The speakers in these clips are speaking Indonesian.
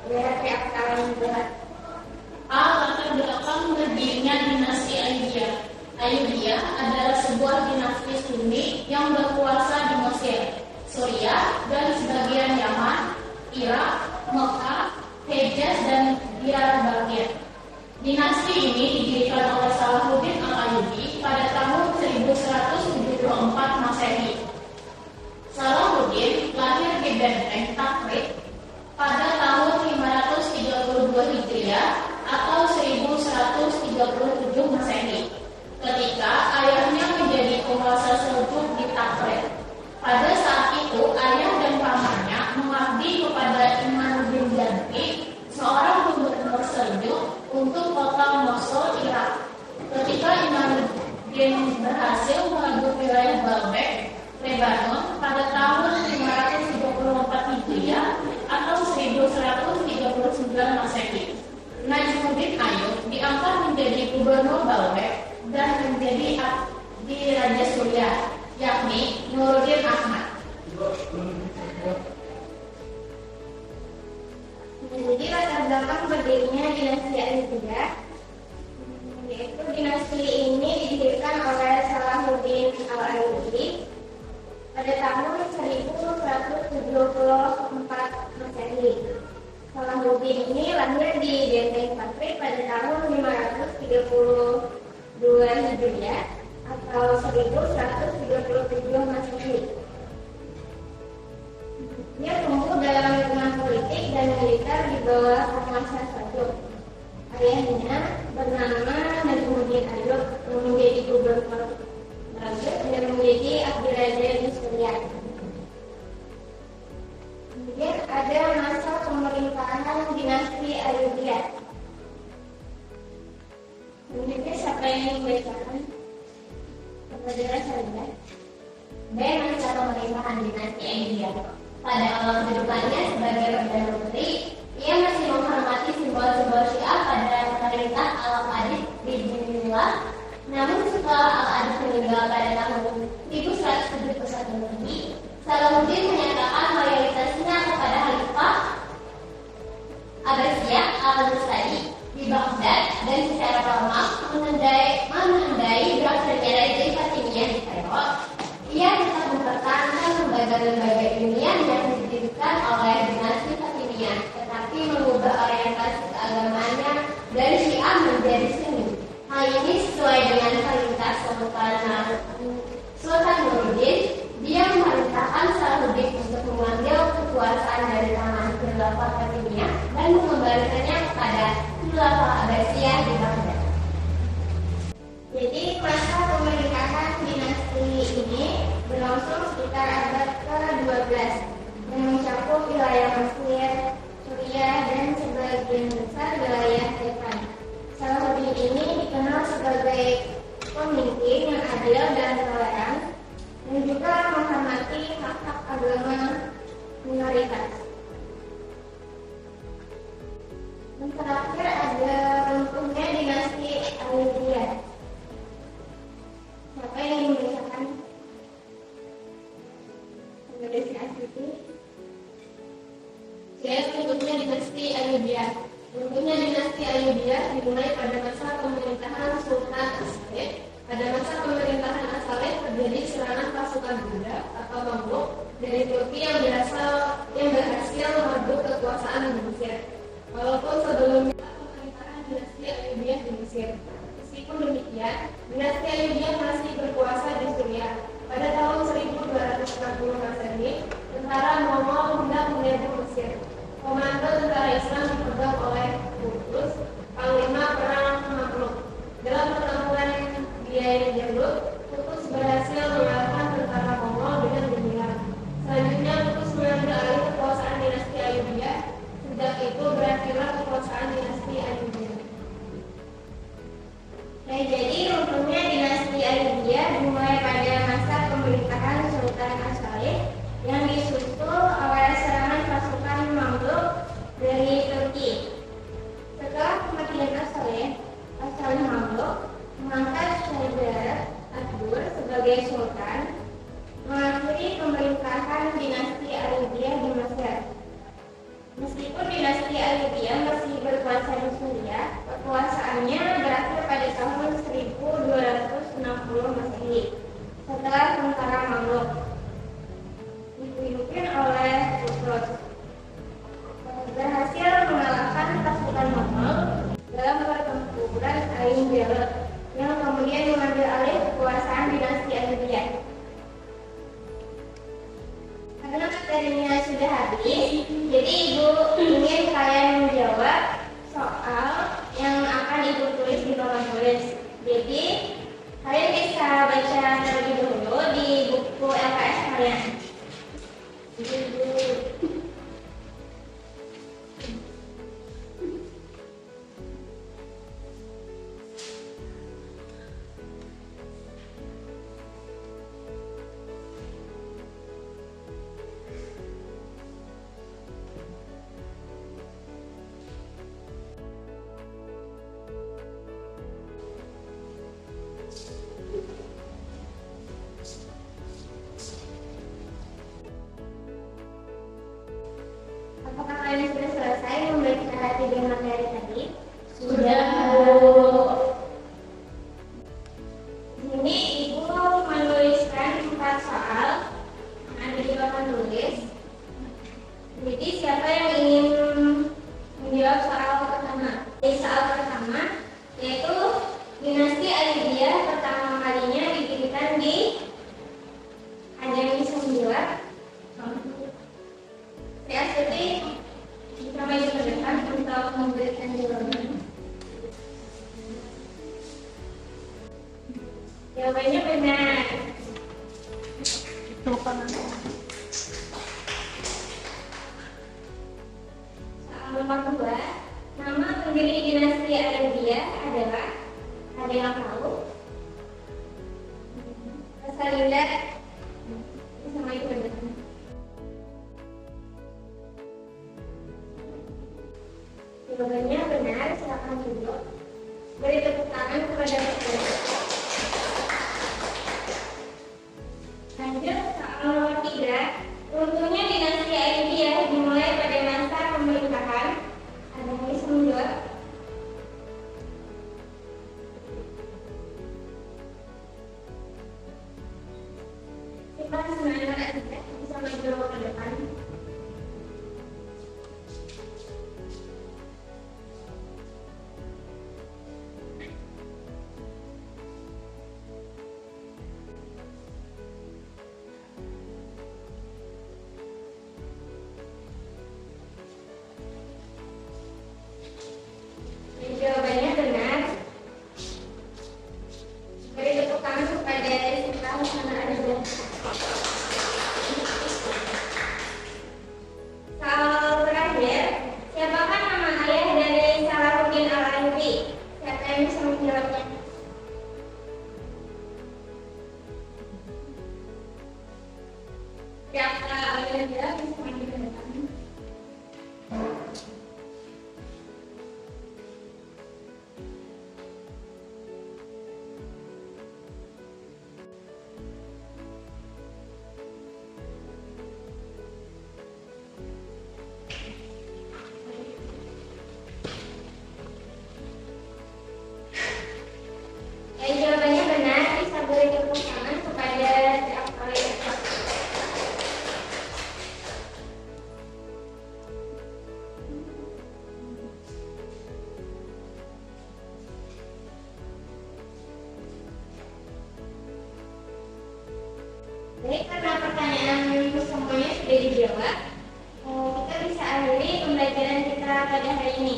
Ya, kayak sekarang juga. A. Latar belakang berdirinya dinasti Ayyubiyah. Ayyubiyah adalah sebuah dinasti Sunni yang berkuasa di Mesir, Suriah, dan sebagian Yaman, Irak, Mekah, Hejaz, dan Diyarbakir Bakir. Dinasti ini didirikan oleh Salahuddin Al-Ayyubi pada tahun 1174 Masehi. Salahuddin lahir di Benteng Takrit pada tahun 532 Hijriah atau 1137 Masehi, ketika ayahnya menjadi penguasa Seljuk di Takrit. Pada saat itu, ayah dan pamannya mengabdi kepada Imaduddin Janti, seorang gubernur Seljuk untuk kota Mosul, Irak. Ketika Imaduddin berhasil merebut wilayah Baalbek, Lebanon pada tahun 534 Hijriah atau 1139 Masehi, Najmuddin Ayyub diangkat menjadi gubernur Baalbek dan menjadi abdi Raja Suriah, yakni Nuruddin Ahmad. Jadi latar belakang berdirinya dinasti Ayyubiyah, yaitu dinasti ini didirikan oleh Salahuddin Al-Ayyubi pada tahun 1174 Masehi. Salahuddin ini lahir di Benteng Takrit pada tahun 532 Hijriah atau 1137 Masehi. Dia tumbuh dalam lingkungan politik dan militer di bawah penguasa Seljuk. Ayahnya bernama Najmuddin Ayyub menjadi gubernur Baalbek dan menjadi abdi raja di Suriah. Kemudian ada masa pemerintahan dinasti Ayyubiyah. Selanjutnya siapa yang membacakan? Saudara saya. B. Masa pemerintahan dinasti Ayyubiyah. Pada awal kehidupannya sebagai Perdana Menteri, ia masih menghormati simbol-simbol Syiah pada pemerintah Al-Qadid di Dinillah. Namun setelah Al-Qadid meninggal pada tahun 1171 Masehi, Salahuddin menyatakan loyalitasnya kepada Khalifah Abbasiyah Al-Mustadi di Baghdad dan secara formal menandai berakhirnya Rezim Fatimiyah di Kairo. Ia tetap mempertahankan lembaga-lembaga ilmiah yang didirikan oleh dinasti Fatimiyah, tetapi mengubah orientasi keagamaannya dari Syiah menjadi Sunni. Hal ini sesuai dengan perintah Sultan Nuruddin. Dia memerintahkan Salahuddin untuk mengambil kekuasaan dari tangan Khilafah Fatimiyah dan mengembalikannya kepada Khilafah Abbasiyah di Baghdad. Jadi masa pemerintahan dinasti ini berlangsung sekitar abad ke-12 dan mencakup wilayah Mesir, Suriah, dan sebagian besar wilayah Iran. Salahuddin ini dikenal sebagai pemimpin yang adil dan toleran dan juga menghormati hak-hak agama minoritas. Dan terakhir ada runtuhnya dinasti Ayyubiyah. Siapa yang membacakan? Desi Asyuti. Runtuhnya dinasti Ayyubiyah. Runtuhnya dinasti Ayyubiyah dimulai pada masa pemerintahan Sultan As-Saleh. Pada masa pemerintahan As-Saleh terjadi serangan pasukan Buddha atau Mamluk dari Turki yang berhasil merebut kekuasaan di Mesir. Walaupun sebelumnya pemerintahan dinasti Ayyubiyah di Mesir, meskipun demikian, dinasti Ayyubiyah masih berkuasa di Suriah. Pada tahun 1260 Masehi, tentara Mongol hendak menyerbu Mesir. Komando tentara Islam dipegang oleh Qutus, panglima perang Mamluk. Dalam pertempuran di Yairut, Qutus berhasil mengalahkan tentara Mongol dengan gemilang. Selanjutnya Qutus mengambil alih kekuasaan dinasti Ayyubiyah. Sejak itu berakhirlah kekuasaan dinasti Ayyubiyah. Nah, jadi runtuhnya dinasti Ayyubiyah dimulai pada masa pemerintahan Sultan As-Saleh yang disusul oleh serangan pasukan Mamluk dari memberikan jawaban? Jawabannya benar. Soal nomor 2, nama pendiri dinasti Ayubiyah adalah, ada yang tahu? Rosalinda sama itu benar. Jawabannya benar, silakan duduk. Beri tepuk tangan kepada peserta. Lanjut, soal nomor 3. Runtuhnya dinasti Ayubiyah dimulai pada masa pemerintahan. Ada yang bisa menjawab? Silakan semuanya bisa maju ke depan. Jawabannya benar. Beri tepuk tangan kepada Sita Husana Arida. Soal terakhir, siapakah nama ayah dari Salahuddin Al-Ayyubi? Siapa yang bisa menjawabnya? Siapa ayahnya bisa maju ke depan? Jawabannya benar, bisa beri tepuk tangan kepada Ja'far Al-Ayyubi. Baik, karena pertanyaan semuanya sudah dijawab, kita bisa akhiri pembelajaran kita pada hari ini.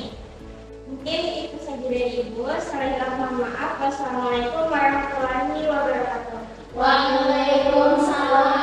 Mungkin itu saja dari Ibu. Saya mohon maaf. Wassalamualaikum warahmatullahi wabarakatuh. Waalaikumsalam.